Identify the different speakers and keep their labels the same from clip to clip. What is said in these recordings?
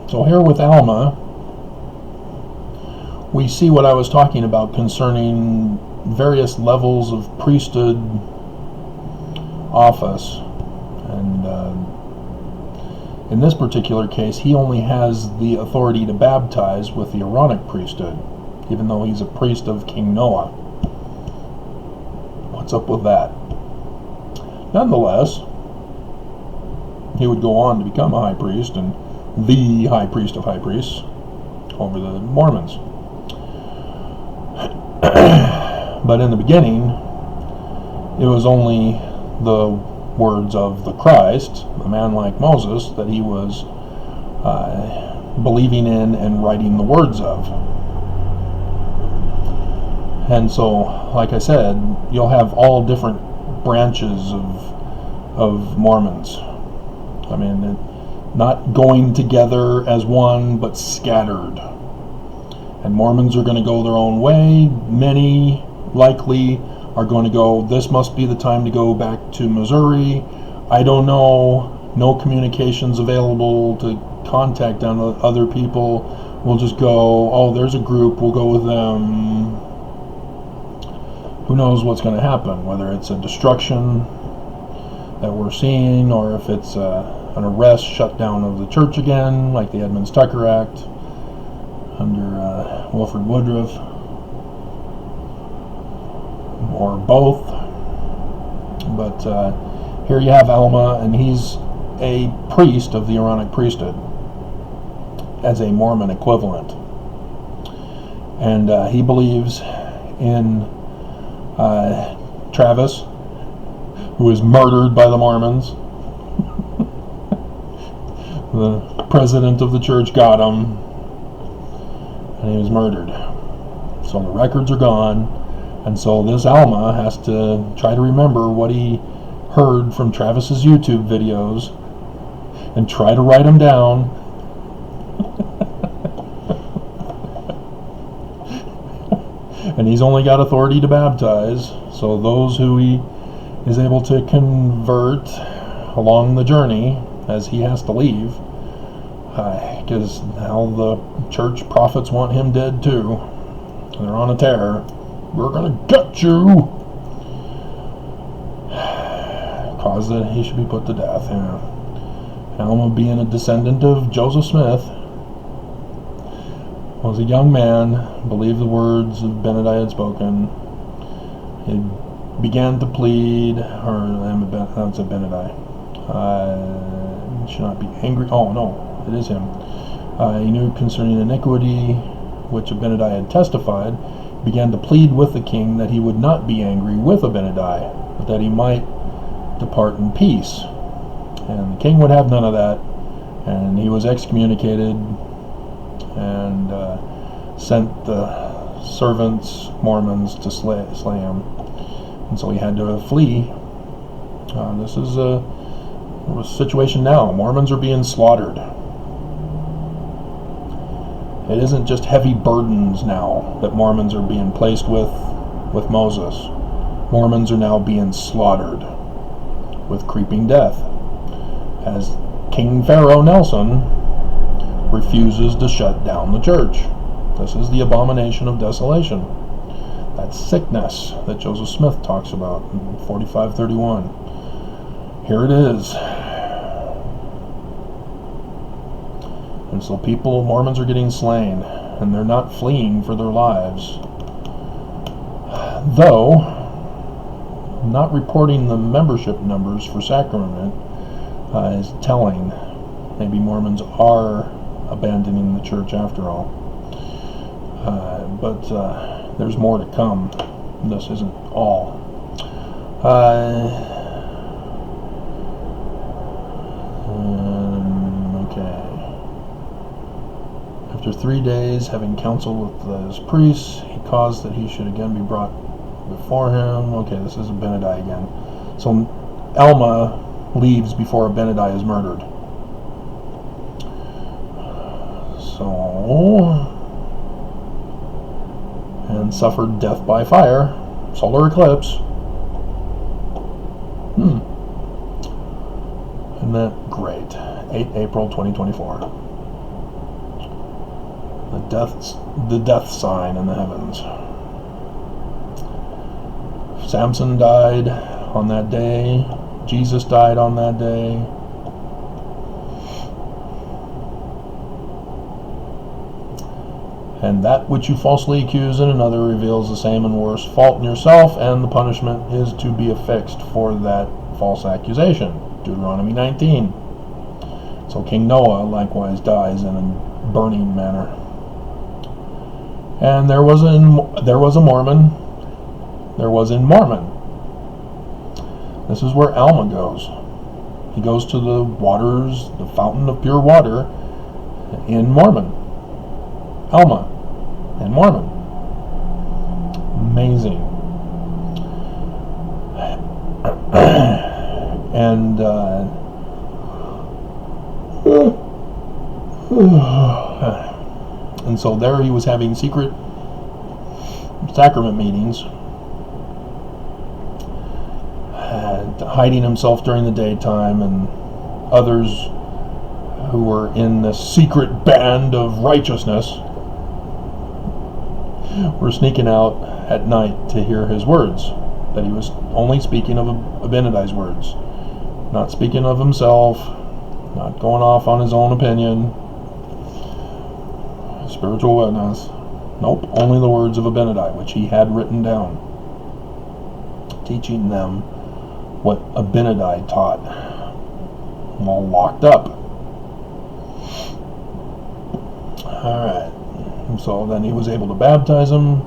Speaker 1: So here with Alma, we see what I was talking about concerning various levels of priesthood office. And in this particular case, he only has the authority to baptize with the Aaronic priesthood, even though he's a priest of King Noah. What's up with that? Nonetheless, he would go on to become a high priest and the high priest of high priests over the Mormons. But in the beginning, it was only the words of the Christ, a man like Moses, that he was believing in and writing the words of. And so, like I said, you'll have all different branches of Mormons. I mean, not going together as one, but scattered. And Mormons are going to go their own way. Many, likely, are going to go, this must be the time to go back to Missouri. I don't know. No communications available to contact other people. We'll just go, oh, there's a group, we'll go with them. Who knows what's going to happen, whether it's a destruction that we're seeing, or if it's an arrest, shutdown of the church again, like the Edmunds-Tucker Act under Wilford Woodruff, or both. But here you have Alma, and he's a priest of the Aaronic priesthood as a Mormon equivalent, and he believes in Travis, who was murdered by the Mormons. The president of the church got him, and he was murdered. So the records are gone, and so this Alma has to try to remember what he heard from Travis's YouTube videos and try to write them down. And he's only got authority to baptize, so those who he is able to convert along the journey, as he has to leave, because now the church prophets want him dead too. They're on a tear. We're gonna get you! Cause that he should be put to death. Yeah. Alma, being a descendant of Joseph Smith, was a young man, believed the words of Benedict had spoken. He began to plead, that's a Benedict. Should not be angry. Oh no, it is him. He knew concerning iniquity, which Abinadi had testified, began to plead with the king that he would not be angry with Abinadi, but that he might depart in peace. And the king would have none of that, and he was excommunicated and sent the servants, Mormons, to slay him. And so he had to flee. This is a situation now. Mormons are being slaughtered. It isn't just heavy burdens now that Mormons are being placed with Moses. Mormons are now being slaughtered with creeping death, as King Pharaoh Nelson refuses to shut down the church. This is the abomination of desolation. That sickness that Joseph Smith talks about in 45:31. Here it is. And so Mormons are getting slain, and they're not fleeing for their lives. Though, not reporting the membership numbers for sacrament is telling. Maybe Mormons are abandoning the church after all. But there's more to come. This isn't all. Okay. After 3 days, having counsel with his priests, he caused that he should again be brought before him. Okay, this is Abinadi again. So Alma leaves before Abinadi is murdered. So, and suffered death by fire, solar eclipse. Isn't that great? 8 April 2024. the death sign in the heavens. Samson died on that day. Jesus died on that day. And that which you falsely accuse in another reveals the same and worse fault in yourself, and the punishment is to be affixed for that false accusation. Deuteronomy 19. So King Noah likewise dies in a burning manner. And there was a Mormon. There was in Mormon. This is where Alma goes. He goes to the waters, the fountain of pure water in Mormon. Alma in Mormon. Amazing. And and so there he was having secret sacrament meetings, hiding himself during the daytime, and others who were in the secret band of righteousness were sneaking out at night to hear his words, that he was only speaking of Abinadi's words, not speaking of himself, not going off on his own opinion, spiritual witness. Nope, only the words of Abinadi, which he had written down, teaching them what Abinadi taught, while locked up. Alright, so then he was able to baptize him,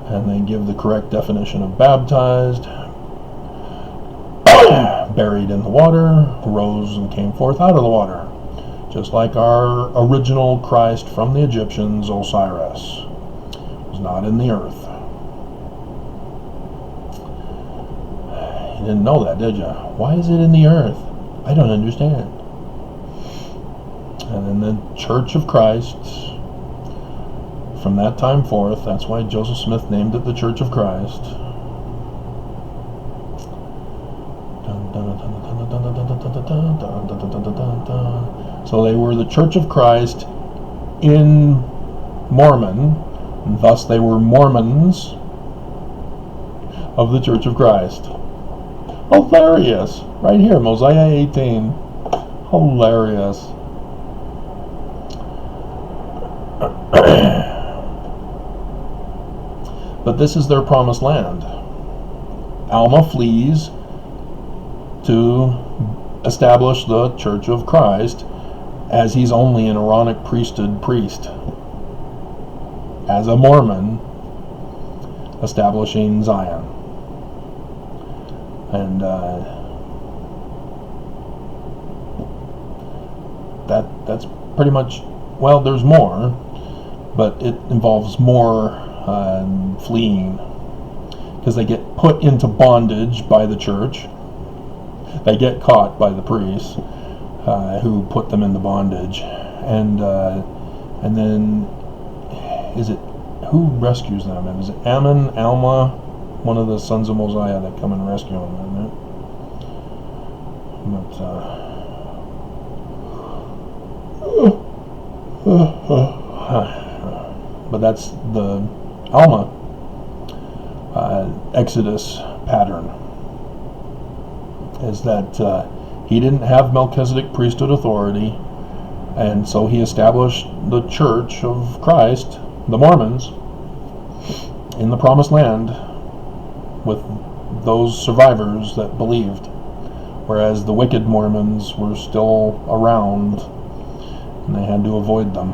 Speaker 1: and they give the correct definition of baptized. Buried in the water, rose and came forth out of the water, just like our original Christ from the Egyptians, Osiris, was not in the earth. You didn't know that, did you? Why is it in the earth? I don't understand. And then the Church of Christ, from that time forth, that's why Joseph Smith named it the Church of Christ. So they were the Church of Christ in Mormon, and thus they were Mormons of the Church of Christ. Hilarious! Right here, Mosiah 18. Hilarious. But this is their promised land. Alma flees to establish the Church of Christ, as he's only an Aaronic priesthood priest, as a Mormon establishing Zion. And that's pretty much, well, there's more, but it involves more fleeing, because they get put into bondage by the church. They get caught by the priests who put them into bondage, and then is it who rescues them? Is it Ammon, Alma, one of the sons of Mosiah that come and rescue them? Isn't it? But that's the Alma Exodus pattern, is that he didn't have Melchizedek priesthood authority, and so he established the Church of Christ, the Mormons, in the Promised Land with those survivors that believed, whereas the wicked Mormons were still around and they had to avoid them.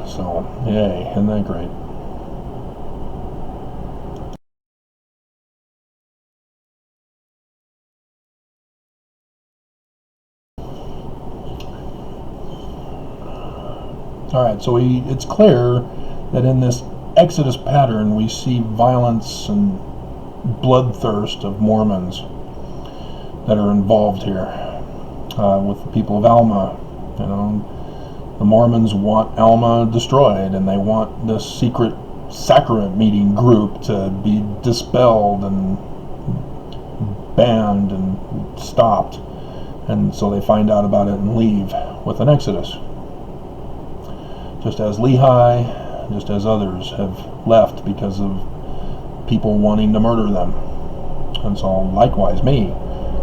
Speaker 1: So, yay, isn't that great? Alright, so it's clear that in this Exodus pattern we see violence and bloodthirst of Mormons that are involved here with the people of Alma. You know, the Mormons want Alma destroyed, and they want this secret sacrament meeting group to be dispelled and banned and stopped. And so they find out about it and leave with an exodus. Just as Lehi, just as others have left because of people wanting to murder them. And so likewise me.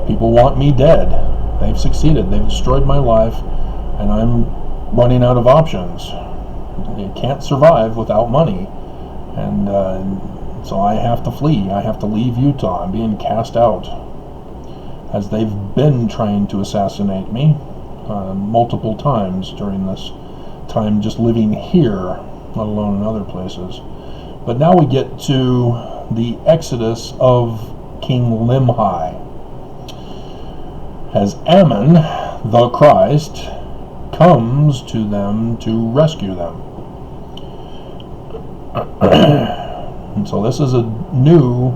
Speaker 1: People want me dead. They've succeeded. They've destroyed my life, and I'm running out of options. You can't survive without money. And so I have to flee. I have to leave Utah. I'm being cast out, as they've been trying to assassinate me multiple times during this time just living here, let alone in other places. But now we get to the exodus of King Limhi, as Ammon, the Christ, comes to them to rescue them. And so this is a new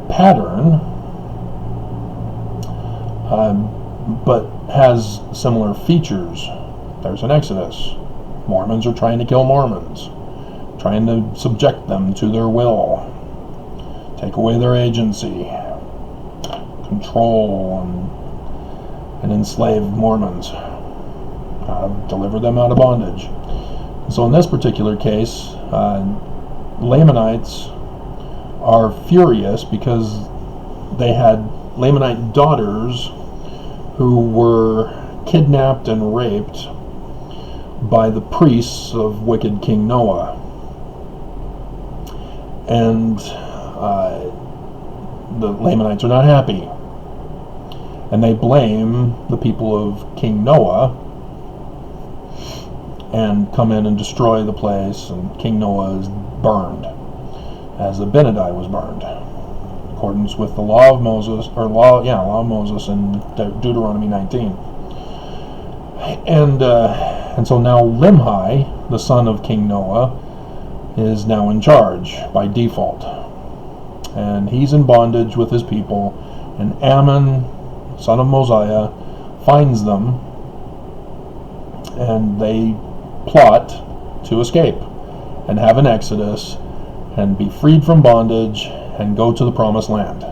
Speaker 1: pattern, but has similar features. There's an exodus. Mormons are trying to kill Mormons, trying to subject them to their will, take away their agency, control and enslave Mormons, deliver them out of bondage. So in this particular case, Lamanites are furious because they had Lamanite daughters who were kidnapped and raped by the priests of wicked King Noah. And the Lamanites are not happy. And they blame the people of King Noah and come in and destroy the place, and King Noah is burned, as Abinadi was burned, in accordance with the law of Moses, law of Moses in Deuteronomy 19. And so now Limhi, the son of King Noah, is now in charge by default. And he's in bondage with his people, and Ammon, son of Mosiah, finds them, and they plot to escape and have an exodus and be freed from bondage and go to the promised land.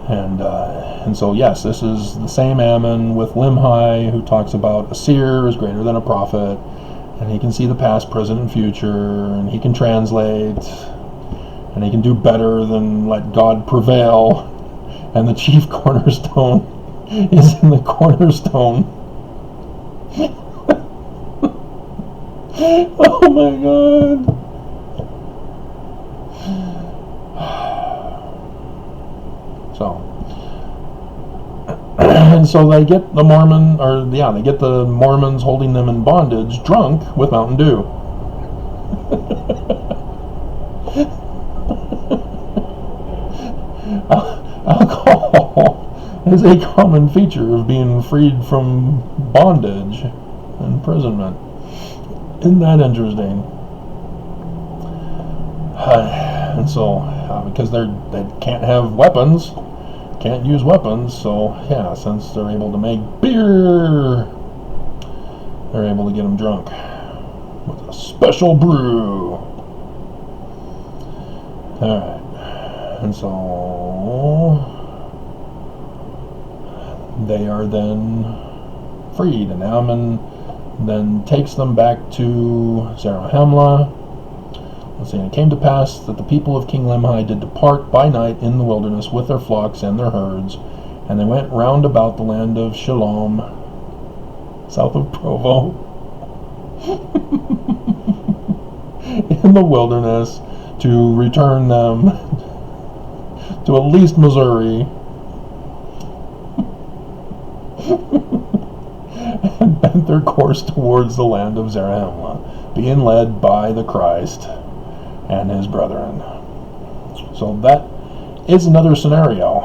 Speaker 1: And so yes, this is the same Ammon with Limhi, who talks about a seer is greater than a prophet, and he can see the past, present, and future, and he can translate, and he can do better than let God prevail, and the chief cornerstone is in the cornerstone. Oh my God. And so they get the they get the Mormons holding them in bondage, drunk with Mountain Dew. Alcohol is a common feature of being freed from bondage and imprisonment. Isn't that interesting? And so, because they can't have weapons, can't use weapons, so yeah, since they're able to make beer, they're able to get them drunk with a special brew. Alright, and so they are then freed, and Ammon then takes them back to Zarahemla. Let's see, and it came to pass that the people of King Limhi did depart by night in the wilderness with their flocks and their herds, and they went round about the land of Shalom, south of Provo, in the wilderness, to return them to at least Missouri, and bent their course towards the land of Zarahemla, being led by the Christ and his brethren. So that is another scenario,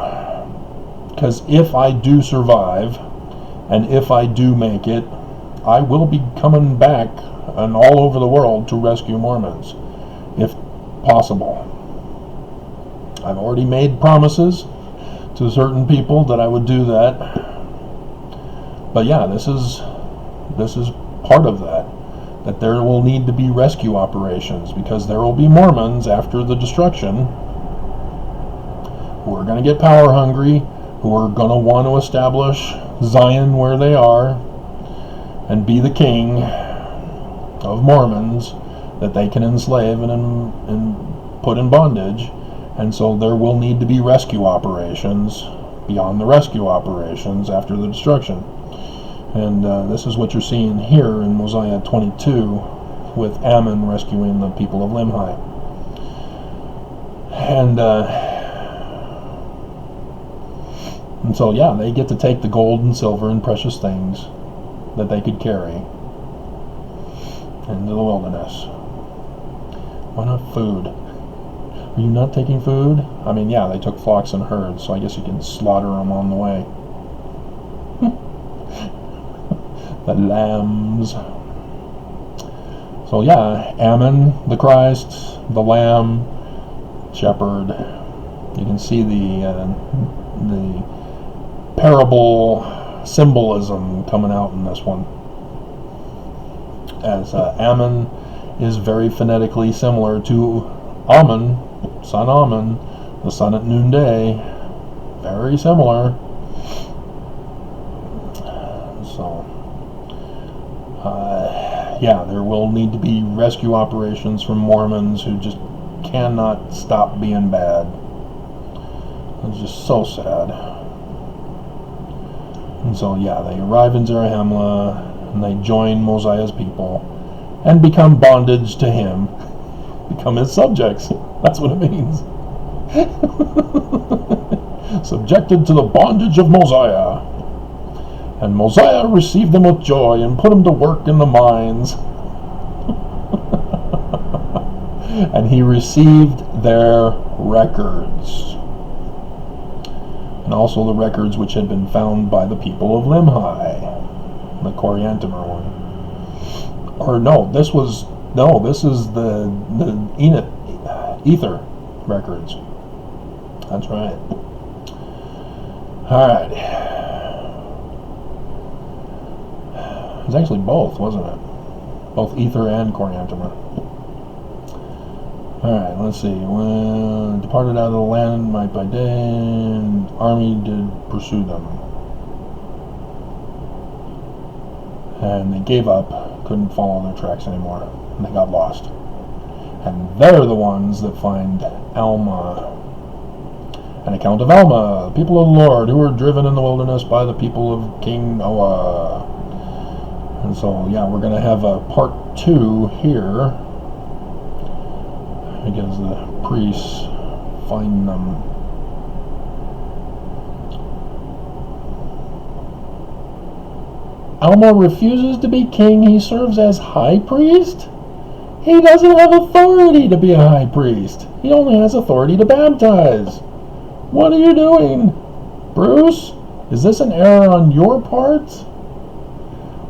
Speaker 1: because if I do survive and if I do make it, I will be coming back and all over the world to rescue Mormons, if possible. I've already made promises to certain people that I would do that, but yeah, this is part of that there will need to be rescue operations, because there will be Mormons after the destruction who are going to get power hungry, who are going to want to establish Zion where they are and be the king of Mormons that they can enslave and put in bondage. And so there will need to be rescue operations beyond the rescue operations after the destruction. And this is what you're seeing here in Mosiah 22 with Ammon rescuing the people of Limhi. And so, yeah, they get to take the gold and silver and precious things that they could carry into the wilderness. Why not food? Are you not taking food? I mean, yeah, they took flocks and herds, so I guess you can slaughter them on the way. The lambs. So yeah, Ammon, the Christ, the Lamb, Shepherd. You can see the parable symbolism coming out in this one. As Ammon is very phonetically similar to Ammon, son Ammon, the sun at noonday. Very similar. So, yeah, there will need to be rescue operations from Mormons who just cannot stop being bad. It's just so sad. And so, yeah, they arrive in Zarahemla and they join Mosiah's people and become bondage to him, become his subjects. That's what it means. Subjected to the bondage of Mosiah. And Mosiah received them with joy and put them to work in the mines. And he received their records. And also the records which had been found by the people of Limhi. The Coriantumr one. Or no, this is the Ether records. That's right. Alright. It was actually both, wasn't it? Both Ether and Coriantumr. Alright, let's see. When departed out of the land night by day, and army did pursue them. And they gave up, couldn't follow their tracks anymore, and they got lost. And they're the ones that find Alma. An account of Alma, the people of the Lord, who were driven in the wilderness by the people of King Noah. And so, yeah, we're going to have a part 2 here, because the priests find them. Alma refuses to be king. He serves as high priest. He doesn't have authority to be a high priest. He only has authority to baptize. What are you doing, Bruce? Is this an error on your part?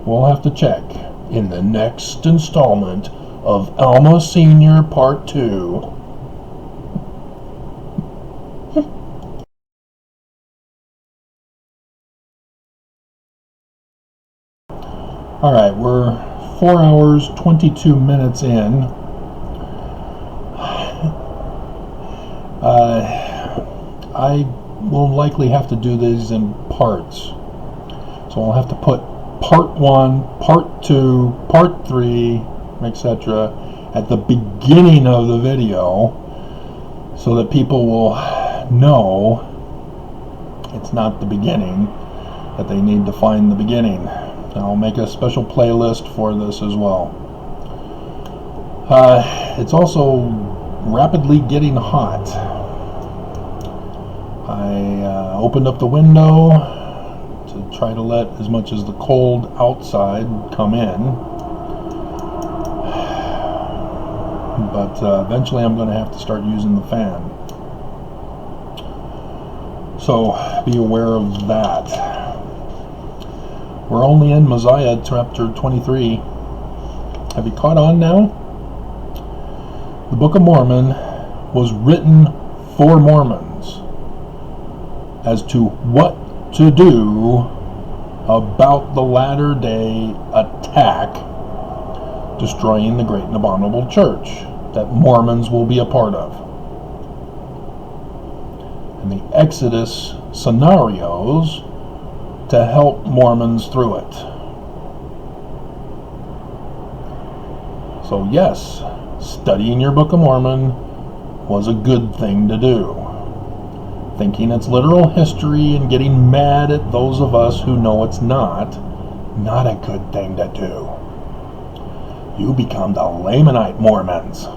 Speaker 1: We'll have to check in the next installment of Alma Senior Part 2. Alright, we're 4 hours, 22 minutes in. I will likely have to do these in parts. So I'll have to put Part 1, Part 2, Part 3, etc. at the beginning of the video so that people will know it's not the beginning, that they need to find the beginning. I'll make a special playlist for this as well. It's also rapidly getting hot. I opened up the window to try to let as much as the cold outside come in. But eventually I'm going to have to start using the fan. So be aware of that. We're only in Mosiah chapter 23. Have you caught on now? The Book of Mormon was written for Mormons as to what to do about the latter-day attack destroying the great and abominable church that Mormons will be a part of. and the Exodus scenarios to help Mormons through it. So yes, studying your Book of Mormon was a good thing to do. Thinking it's literal history and getting mad at those of us who know it's not a good thing to do. You become the Lamanite Mormons.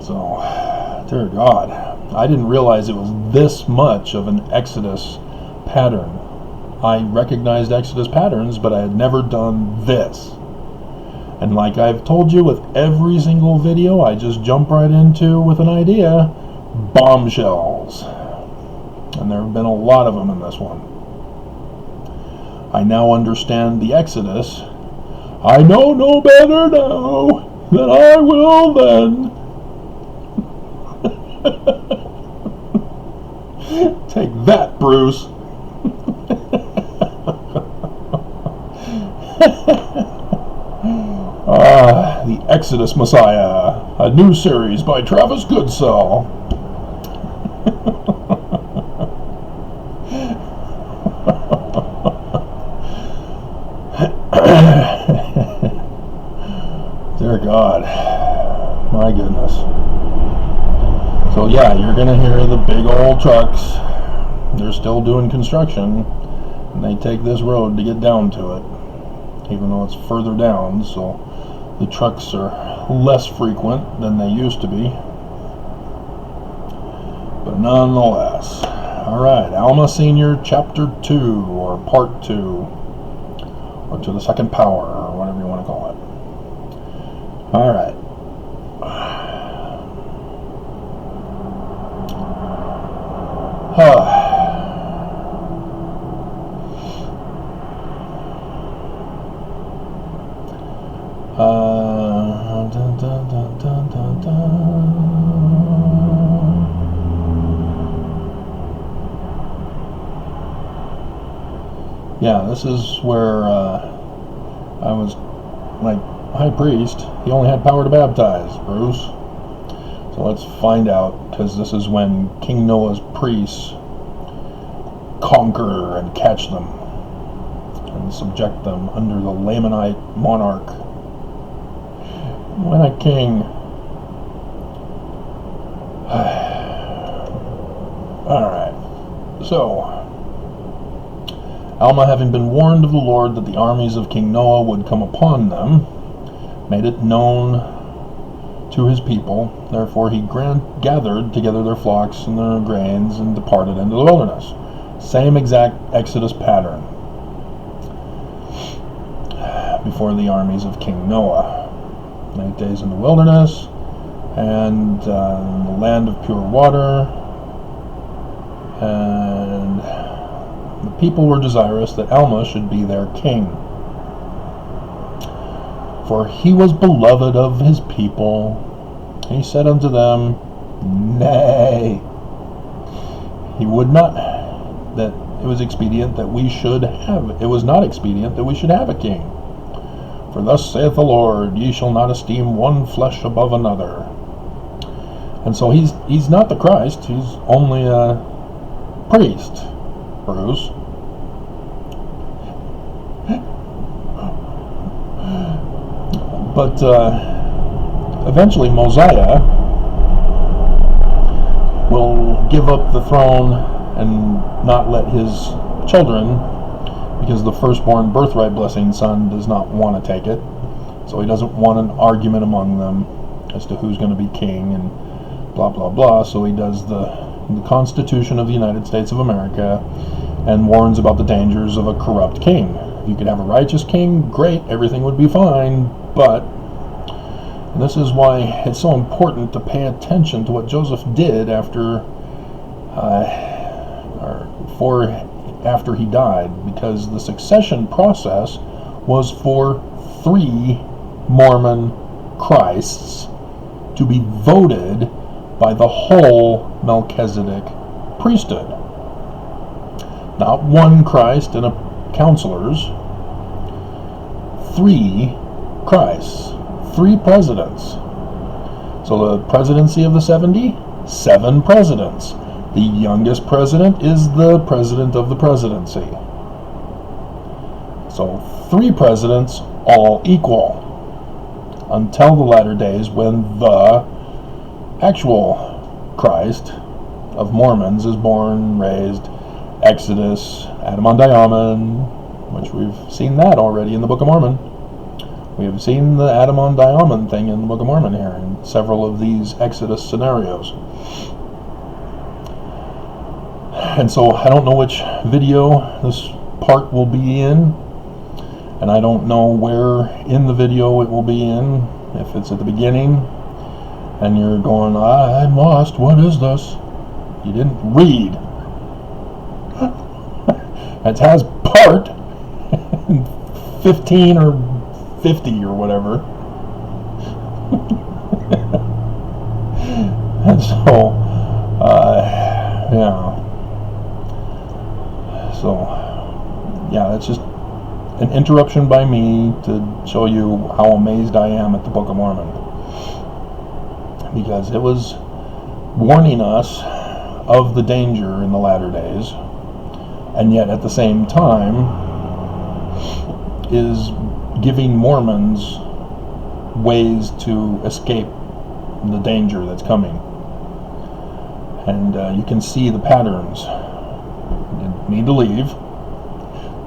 Speaker 1: So, dear God, I didn't realize it was this much of an Exodus pattern. I recognized Exodus patterns, but I had never done this. And like I've told you with every single video I just jump right into with an idea, bombshells. And there have been a lot of them in this one. I now understand the Exodus. I know no better now than I will then. Take that, Bruce. The Exodus Messiah, a new series by Travis Goodsell. Dear God, my goodness. So yeah, you're going to hear the big old trucks. They're still doing construction, and they take this road to get down to it, even though it's further down, so the trucks are less frequent than they used to be. But nonetheless. Alright, Alma Senior Chapter 2, or Part 2, or To the Second Power, or whatever you want to call it. Alright. Yeah, this is where I was like high priest. He only had power to baptize, Bruce. So let's find out, because this is when King Noah's priests conquer and catch them and subject them under the Lamanite monarch. When a king. Alright, so Alma, having been warned of the Lord that the armies of King Noah would come upon them, made it known to his people. Therefore he gathered together their flocks and their grains and departed into the wilderness. Same exact Exodus pattern before the armies of King Noah. 8 days in the wilderness, and in the land of pure water, and the people were desirous that Alma should be their king, for he was beloved of his people. He said unto them, Nay, he would not, that it was expedient that we should have, it was not expedient that we should have a king. For thus saith the Lord, ye shall not esteem one flesh above another. And so he's not the Christ, he's only a priest, Bruce. But eventually Mosiah will give up the throne and not let his children, because the firstborn birthright blessing son does not want to take it. So he doesn't want an argument among them as to who's going to be king and blah, blah, blah. So he does the Constitution of the United States of America and warns about the dangers of a corrupt king. If you could have a righteous king, great, everything would be fine. But, and this is why it's so important to pay attention to what Joseph did after he died, because the succession process was for 3 Mormon Christs to be voted by the whole Melchizedek priesthood. Not one Christ and a counselors, 3 Christs, 3 presidents. So the presidency of the 70 7 presidents. The youngest president is the president of the presidency. So 3 presidents, all equal, until the latter days when the actual Christ of Mormons is born, raised, Exodus, Adam-on-Diamond, which we've seen that already in the Book of Mormon. We have seen the Adam-on-Diamond thing in the Book of Mormon here in several of these Exodus scenarios. And so I don't know which video this part will be in, and I don't know where in the video it will be in. If it's at the beginning and you're going, I'm lost, what is this? You didn't read. It has part 15 or 50 or whatever. And so, yeah. So, yeah, that's just an interruption by me to show you how amazed I am at the Book of Mormon. Because it was warning us of the danger in the latter days, and yet at the same time is giving Mormons ways to escape the danger that's coming. And you can see the patterns. You need to leave.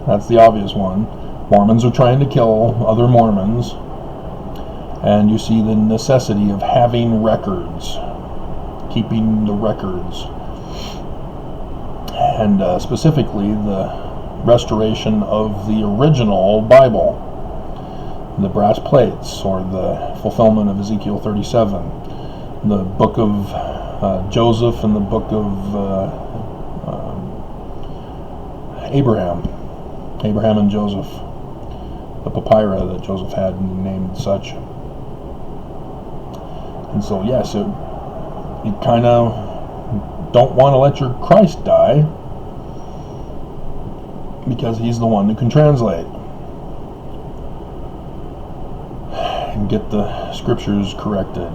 Speaker 1: That's the obvious one. Mormons are trying to kill other Mormons. And you see the necessity of having records, keeping the records. And specifically the restoration of the original Bible, the brass plates, or the fulfillment of Ezekiel 37, the book of Joseph and the book of Abraham and Joseph, the papyri that Joseph had named such. And so yes, you kind of don't want to let your Christ die, because he's the one who can translate and get the scriptures corrected.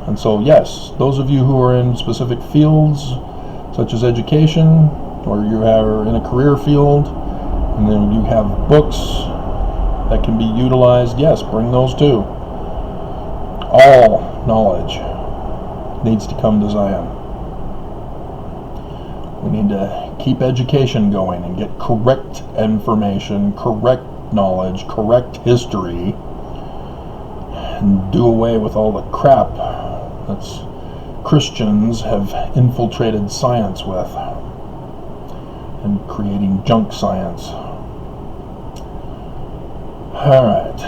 Speaker 1: And so yes, those of you who are in specific fields such as education, or you are in a career field and then you have books that can be utilized, yes, bring those too. All knowledge needs to come to Zion. We need to keep education going and get correct information, correct knowledge, correct history, and do away with all the crap that Christians have infiltrated science with and creating junk science. Alright,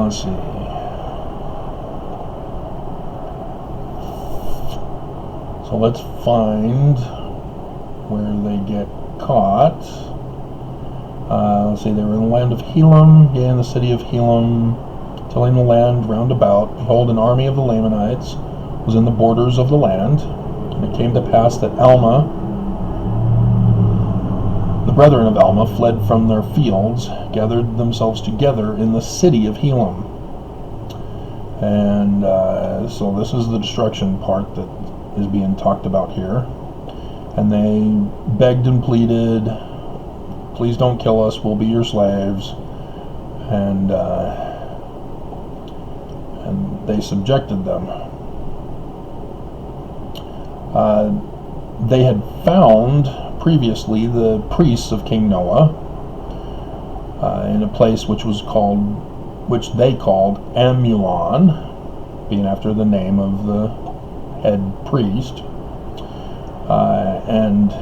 Speaker 1: let's see. So let's find where they get caught. Let's see, they were in the land of Helam, in the city of Helam, tilling the land round about. Behold, an army of the Lamanites was in the borders of the land. And it came to pass that Alma, the brethren of Alma, fled from their fields, gathered themselves together in the city of Helam. And so this is the destruction part that is being talked about here. And they begged and pleaded, please don't kill us, we'll be your slaves. And they subjected them. They had found previously the priests of King Noah in a place which they called Amulon, being after the name of the head priest. And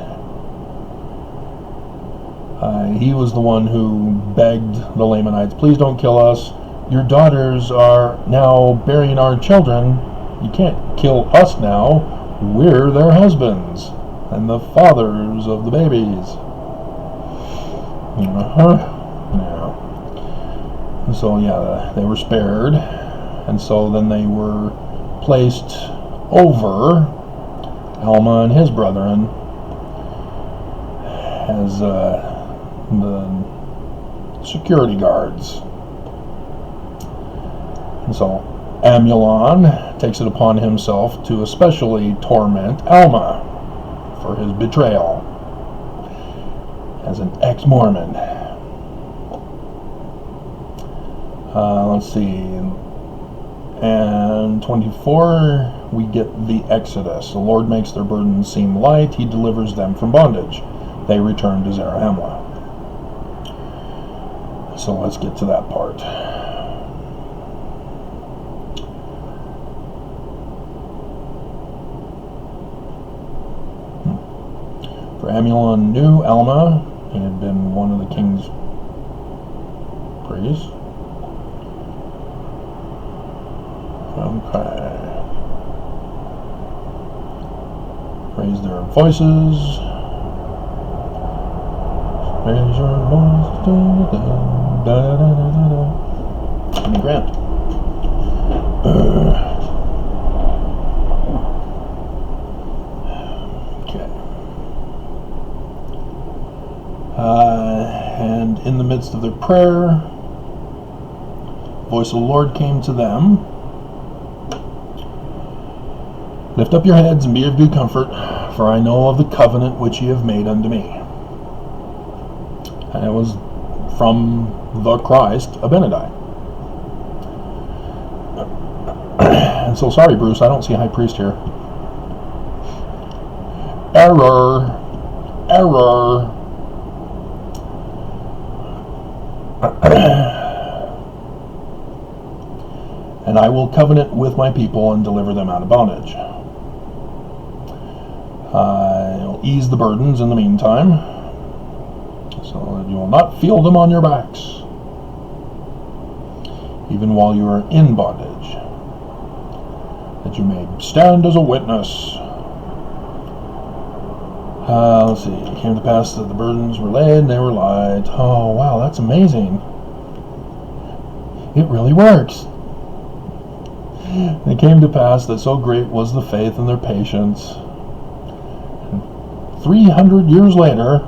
Speaker 1: he was the one who begged the Lamanites, please don't kill us. Your daughters are now bearing our children. You can't kill us now. We're their husbands and the fathers of the babies. Yeah. And so yeah, they were spared. And so then they were placed over Alma and his brethren as the security guards. And so Amulon takes it upon himself to especially torment Alma for his betrayal as an ex-Mormon. Let's see. And 24, we get the Exodus. The Lord makes their burdens seem light. He delivers them from bondage. They return to Zarahemla. So let's get to that part. For Amulon knew Alma. He had been one of the king's priests. Okay. Raise their voices. Raise your voices. Give me Grant. Okay. And in the midst of their prayer, the voice of the Lord came to them. Lift up your heads and be of good comfort, for I know of the covenant which ye have made unto me. And it was from the Christ, Abinadi. And so, sorry, Bruce, I don't see high priest here. Error. And I will covenant with my people and deliver them out of bondage. I'll ease the burdens in the meantime, so that you will not feel them on your backs, even while you are in bondage, that you may stand as a witness. Let's see. It came to pass that the burdens were laid and they were light. Oh, wow, that's amazing. It really works. It came to pass that so great was the faith and their patience. 300 years later,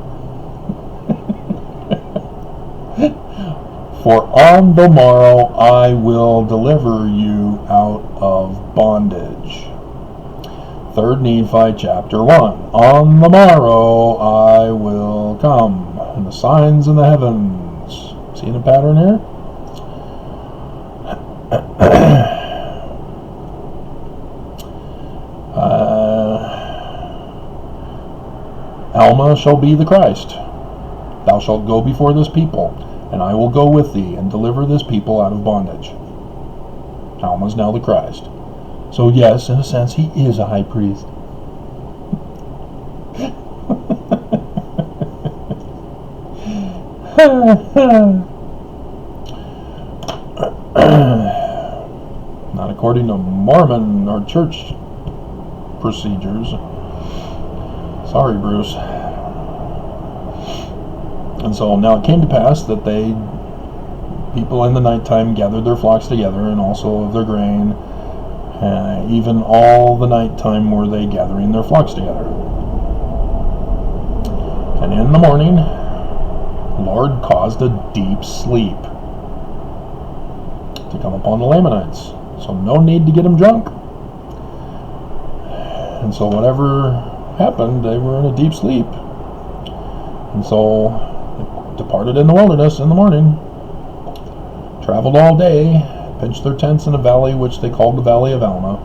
Speaker 1: for on the morrow I will deliver you out of bondage. 3 Nephi chapter 1. On the morrow I will come, and the signs in the heavens. Seeing a pattern here? Alma shall be the Christ. Thou shalt go before this people, and I will go with thee, and deliver this people out of bondage. Alma's now the Christ. So yes, in a sense, he is a high priest. Not according to Mormon or church procedures. Sorry, Bruce. And so now it came to pass that people in the nighttime gathered their flocks together, and also of their grain. Even all the nighttime were they gathering their flocks together. And in the morning, the Lord caused a deep sleep to come upon the Lamanites. So no need to get them drunk. And so whatever happened, they were in a deep sleep. And so they departed in the wilderness in the morning, traveled all day, pitched their tents in a valley which they called the Valley of Alma.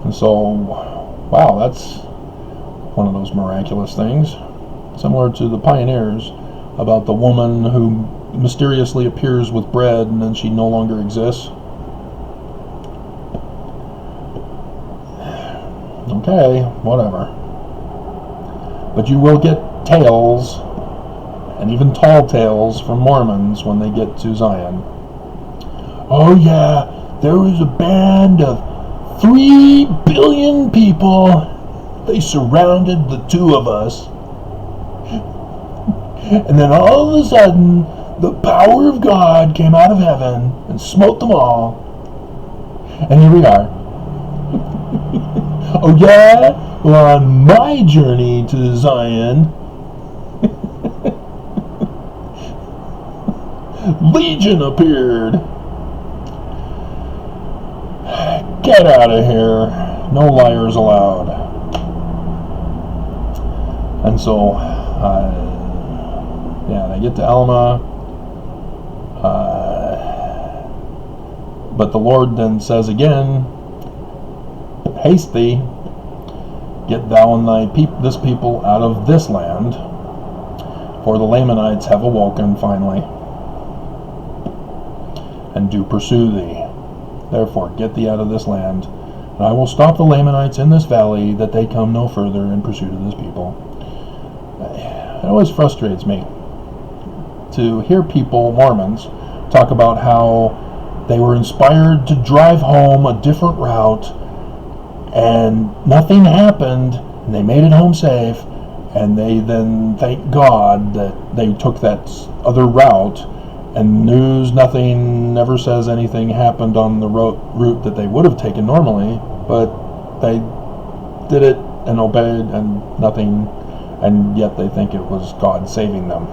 Speaker 1: And so, wow, that's one of those miraculous things, similar to the pioneers about the woman who mysteriously appears with bread and then she no longer exists. Okay, whatever. But you will get tales, and even tall tales, from Mormons when they get to Zion. Oh yeah, there was a band of 3 billion people. They surrounded the two of us. And then all of a sudden, the power of God came out of heaven and smote them all. And here we are. Oh yeah? Well, on my journey to Zion, Legion appeared. Get out of here. No liars allowed. And so, they get to Alma. But the Lord then says again, haste thee, get thou and this people out of this land, for the Lamanites have awoken finally, and do pursue thee. Therefore get thee out of this land, and I will stop the Lamanites in this valley, that they come no further in pursuit of this people. It always frustrates me to hear people, Mormons, talk about how they were inspired to drive home a different route, and nothing happened, and they made it home safe, and they then thank God that they took that other route, and nothing ever says anything happened on the route that they would have taken normally, but they did it and obeyed, and nothing, and yet they think it was God saving them.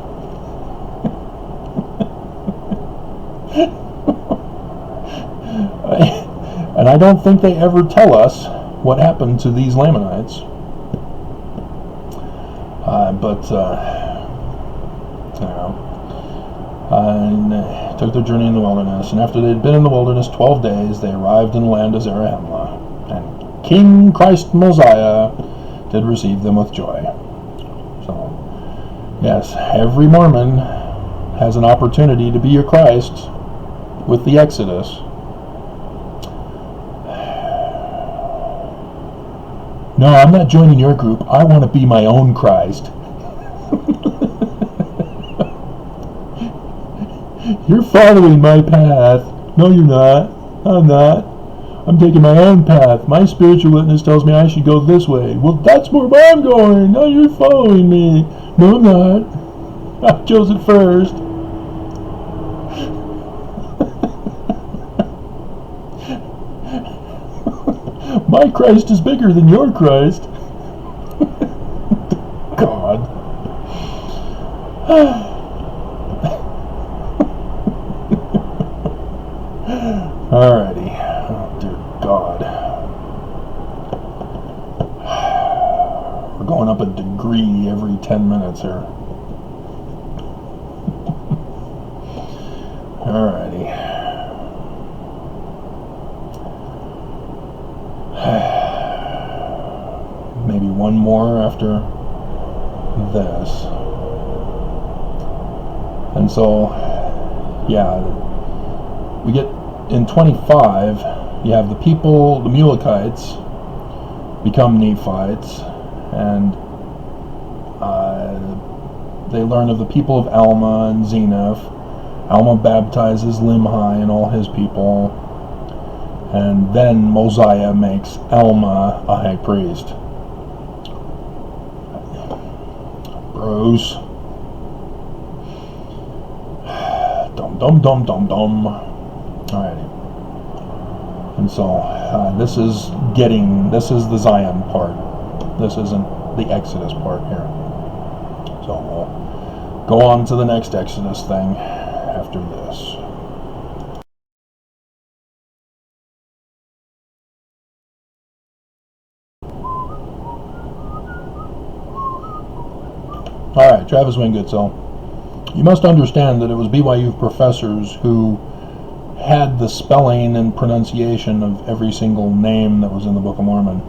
Speaker 1: And I don't think they ever tell us what happened to these Lamanites. And took their journey in the wilderness. And after they had been in the wilderness 12 days, they arrived in the land of Zarahemla. And King Christ Mosiah did receive them with joy. So, yes, every Mormon has an opportunity to be your Christ with the Exodus. No, I'm not joining your group. I want to be my own Christ. You're following my path. No, you're not. I'm not. I'm taking my own path. My spiritual witness tells me I should go this way. Well, that's where I'm going. No, you're following me. No, I'm not. I chose it first. My Christ is bigger than your Christ. God. Alrighty. Oh, dear God. We're going up a degree every 10 minutes here. Alrighty. Maybe one more after this. And so, we get in 25, you have the people, the Mulekites, become Nephites, and they learn of the people of Alma and Zenith. Alma baptizes Limhi and all his people, and then Mosiah makes Alma a high priest. Bruce. Dum dum dum dum. Alrighty. And so this is the Zion part. This isn't the Exodus part here. So we'll go on to the next Exodus thing after this. Alright, Travis Wingate. So you must understand that it was BYU professors who had the spelling and pronunciation of every single name that was in the Book of Mormon.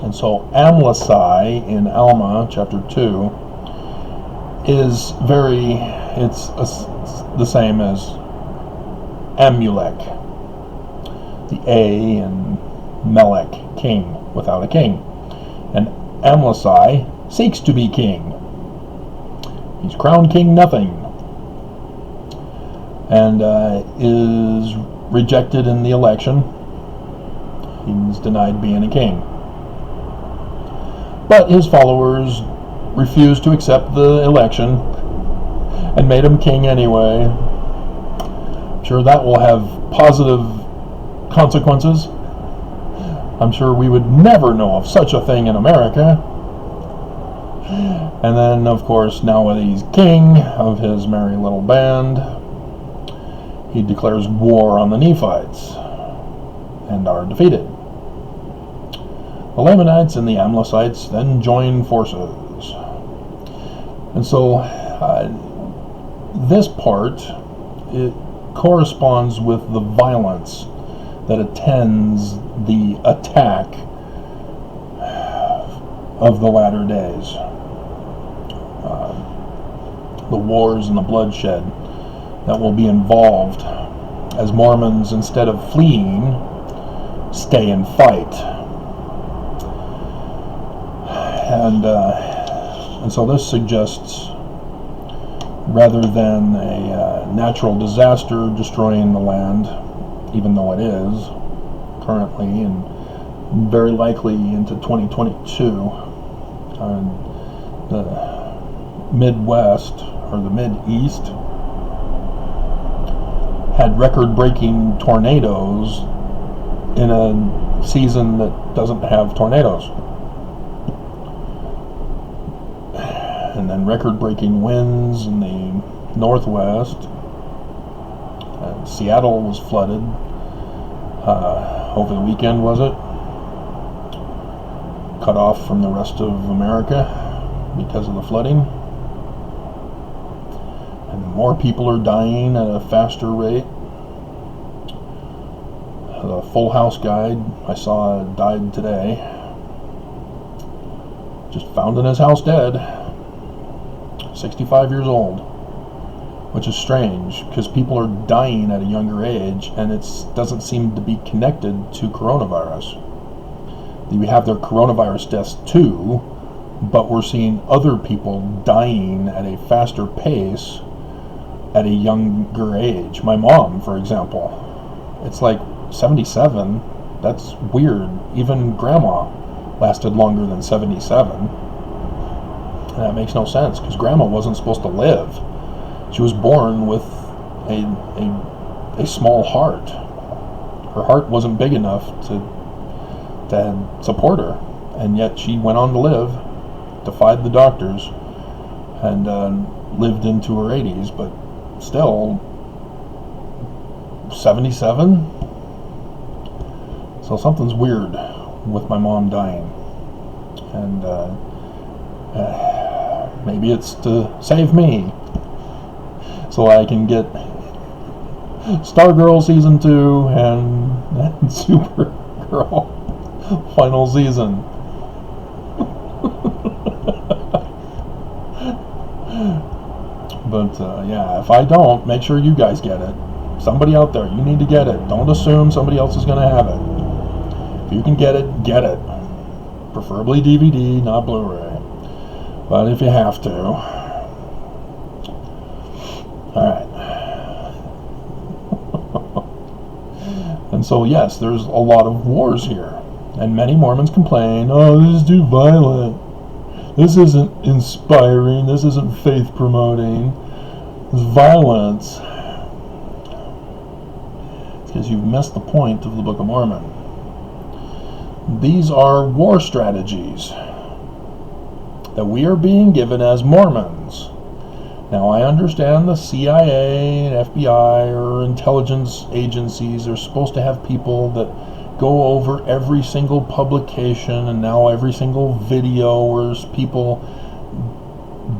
Speaker 1: And so Amlici in Alma chapter 2 is it's the same as Amulek, the A, and Melech, king, without a king. And Amlici seeks to be king. He's crowned king nothing, and is rejected in the election. He's denied being a king. But his followers refused to accept the election and made him king anyway. I'm sure that will have positive consequences. I'm sure we would never know of such a thing in America. And then, of course, now that he's king of his merry little band, he declares war on the Nephites. and are defeated. The Lamanites and the Amlicites then join forces. And so this part, it corresponds with the violence that attends the attack of the latter days. The wars and the bloodshed that will be involved as Mormons, instead of fleeing, stay and fight. And so this suggests, rather than a natural disaster destroying the land, even though it is currently and very likely into 2022, the Midwest or the Mid-East had record-breaking tornadoes in a season that doesn't have tornadoes. And then record-breaking winds in the Northwest. And Seattle was flooded over the weekend, was it? Cut off from the rest of America because of the flooding. And more people are dying at a faster rate. The Full House guide I saw died today. Just found in his house dead. 65 years old. Which is strange, because people are dying at a younger age, and it doesn't seem to be connected to coronavirus. We have their coronavirus deaths too, but we're seeing other people dying at a faster pace at a younger age. My mom, for example, it's like 77. That's weird. Even grandma lasted longer than 77. And that makes no sense, because grandma wasn't supposed to live. She was born with a small heart. Her heart wasn't big enough to support her, and yet she went on to live, defied the doctors, and lived into her 80s, but still 77. So something's weird with my mom dying, and maybe it's to save me, so I can get Stargirl Season 2 and Supergirl final season. But yeah, if I don't, make sure you guys get it. Somebody out there, you need to get it. Don't assume somebody else is going to have it. If you can get it, get it. Preferably DVD, not Blu-ray. But if you have to. Alright. And so yes, there's a lot of wars here. And many Mormons complain, oh, this is too violent. This isn't inspiring. This isn't faith promoting. It's violence. It's because you've missed the point of the Book of Mormon. These are war strategies that we are being given as Mormons. Now, I understand the CIA and FBI or intelligence agencies are supposed to have people that go over every single publication and now every single video where people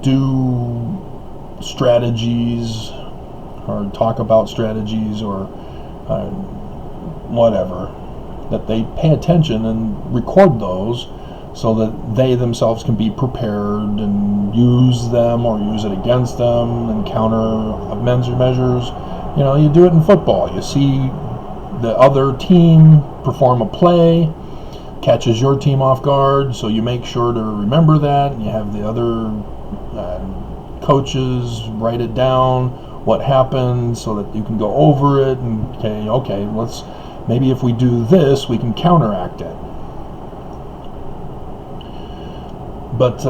Speaker 1: do strategies or talk about strategies or whatever, that they pay attention and record those so that they themselves can be prepared and use them or use it against them and counter measures. You know, you do it in football. You see the other team perform a play, catches your team off guard, so you make sure to remember that, and you have the other coaches write it down, what happened, so that you can go over it, and okay, maybe if we do this, we can counteract it. But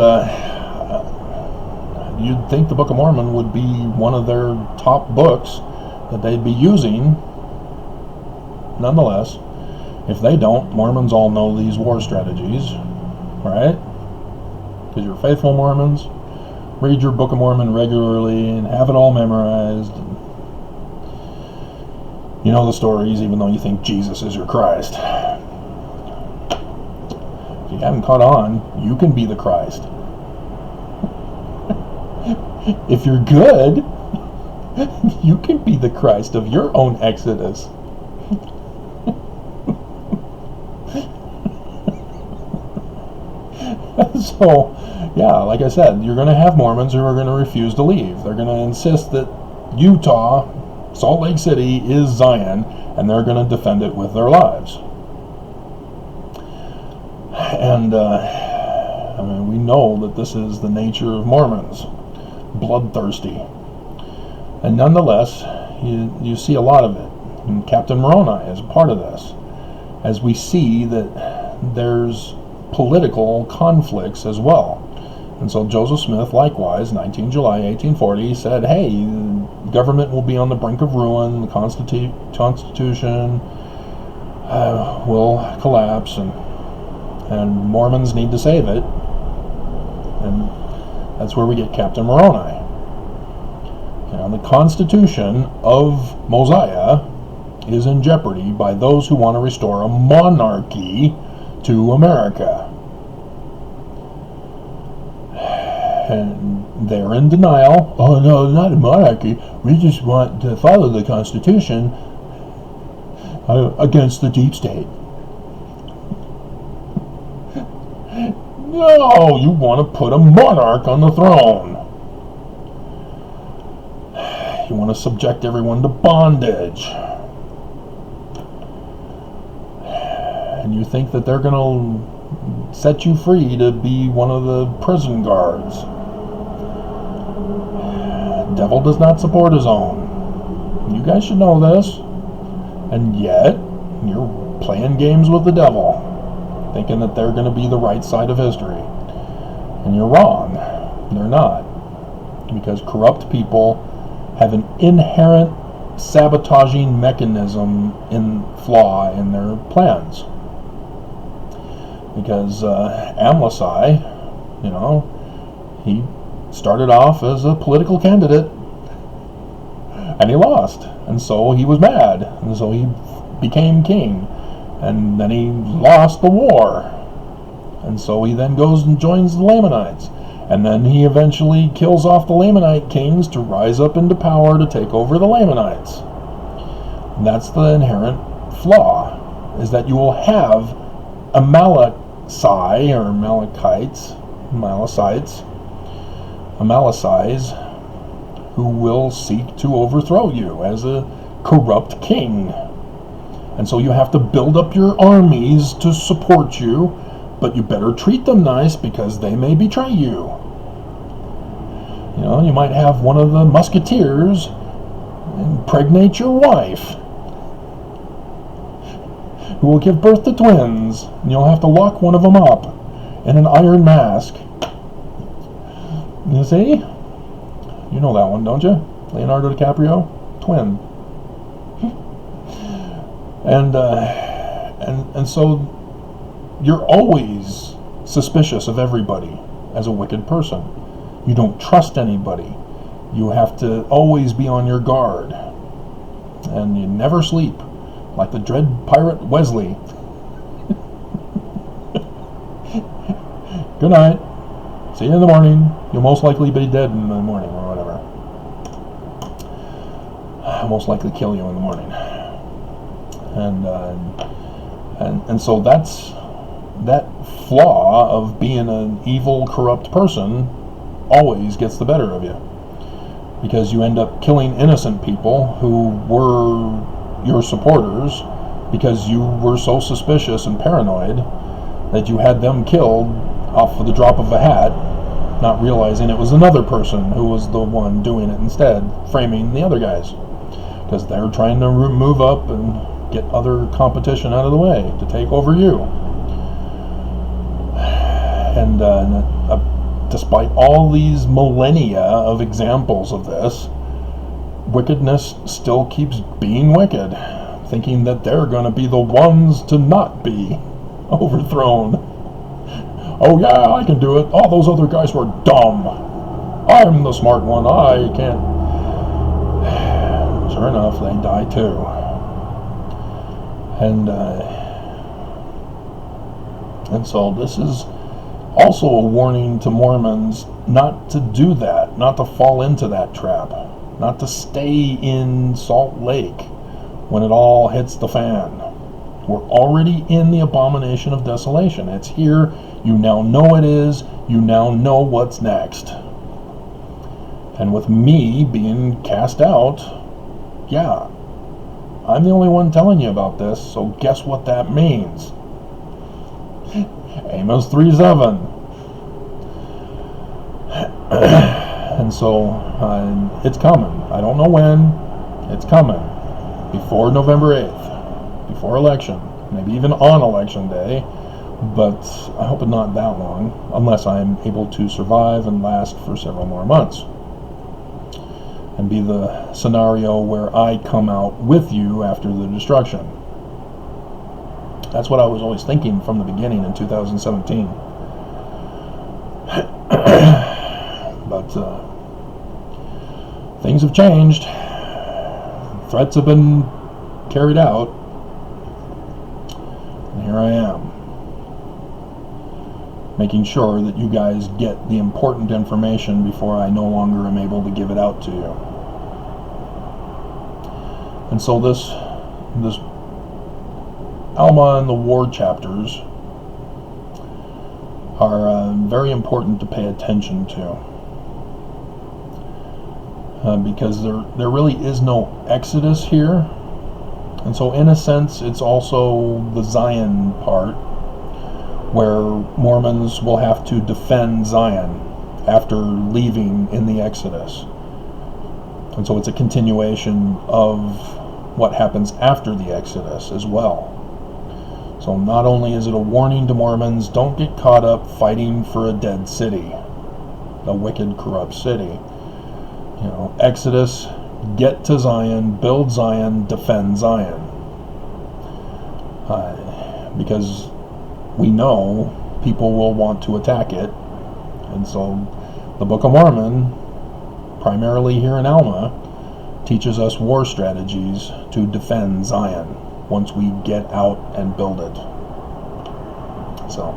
Speaker 1: you'd think the Book of Mormon would be one of their top books that they'd be using. Nonetheless, if they don't, Mormons all know these war strategies, right? Because you're faithful Mormons. Read your Book of Mormon regularly and have it all memorized. You know the stories, even though you think Jesus is your Christ. If you haven't caught on, you can be the Christ. If you're good, you can be the Christ of your own Exodus. So, yeah, like I said, you're going to have Mormons who are going to refuse to leave. They're going to insist that Utah, Salt Lake City, is Zion, and they're going to defend it with their lives. And, I mean, we know that this is the nature of Mormons, bloodthirsty. And nonetheless, you see a lot of it. And Captain Moroni is a part of this, as we see that there's political conflicts as well. And so Joseph Smith, likewise, 19 July 1840, said, hey, the government will be on the brink of ruin, the Constitution will collapse, and Mormons need to save it. And that's where we get Captain Moroni. You know, the Constitution of Mosiah is in jeopardy by those who want to restore a monarchy to America. And they're in denial. Oh no, not a monarchy. We just want to follow the Constitution against the deep state. No, you want to put a monarch on the throne. You want to subject everyone to bondage. And you think that they're going to set you free to be one of the prison guards. The devil does not support his own. You guys should know this. And yet, you're playing games with the devil, thinking that they're going to be the right side of history. And you're wrong. They're not. Because corrupt people have an inherent sabotaging mechanism flaw in their plans. Because Amlici, you know, he started off as a political candidate, and he lost, and so he was mad, and so he became king, and then he lost the war, and so he then goes and joins the Lamanites, and then he eventually kills off the Lamanite kings to rise up into power to take over the Lamanites. And that's the inherent flaw, is that you will have Amalekites who will seek to overthrow you as a corrupt king. And so you have to build up your armies to support you, but you better treat them nice because they may betray you. You know, you might have one of the musketeers impregnate your wife, who will give birth to twins, and you'll have to lock one of them up in an iron mask. You see? You know that one, don't you? Leonardo DiCaprio? Twin. And so you're always suspicious of everybody as a wicked person. You don't trust anybody. You have to always be on your guard. And you never sleep, like the dread pirate Wesley. Good night. See you in the morning. You'll most likely be dead in the morning or whatever. I'll most likely kill you in the morning. And so that's that flaw of being an evil, corrupt person always gets the better of you, because you end up killing innocent people who were your supporters because you were so suspicious and paranoid that you had them killed off of the drop of a hat, not realizing it was another person who was the one doing it instead, framing the other guys, because they're trying to move up and get other competition out of the way to take over you. And despite all these millennia of examples of this, wickedness still keeps being wicked, thinking that they're going to be the ones to not be overthrown. Oh yeah, I can do it. All those other guys were dumb. I'm the smart one. I can't. Sure enough, they die too. And so this is also a warning to Mormons not to do that, not to fall into that trap, not to stay in Salt Lake when it all hits the fan. We're already in the abomination of desolation. It's here. You now know it is. You now know what's next. And with me being cast out, yeah, I'm the only one telling you about this, so guess what that means? Amos 3:7. And so it's coming. I don't know when. It's coming. Before November 8th. Before election. Maybe even on election day. But I hope it's not that long. Unless I'm able to survive and last for several more months. And be the scenario where I come out with you after the destruction. That's what I was always thinking from the beginning in 2017. But things have changed. Threats have been carried out. And here I am, making sure that you guys get the important information before I no longer am able to give it out to you. And so this Alma and the War chapters are very important to pay attention to, because there really is no Exodus here, and so in a sense it's also the Zion part, where Mormons will have to defend Zion after leaving in the Exodus. And so it's a continuation of what happens after the Exodus as well. So not only is it a warning to Mormons, don't get caught up fighting for a dead city, a wicked, corrupt city. You know, Exodus, get to Zion, build Zion, defend Zion. Because we know people will want to attack it. And so the Book of Mormon, primarily here in Alma, teaches us war strategies to defend Zion once we get out and build it. So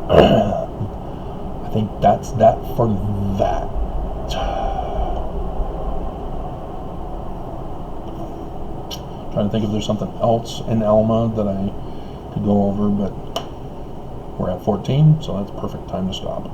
Speaker 1: I think that's that for that. Trying to think if there's something else in Alma that I could go over, but we're at 14, so that's a perfect time to stop.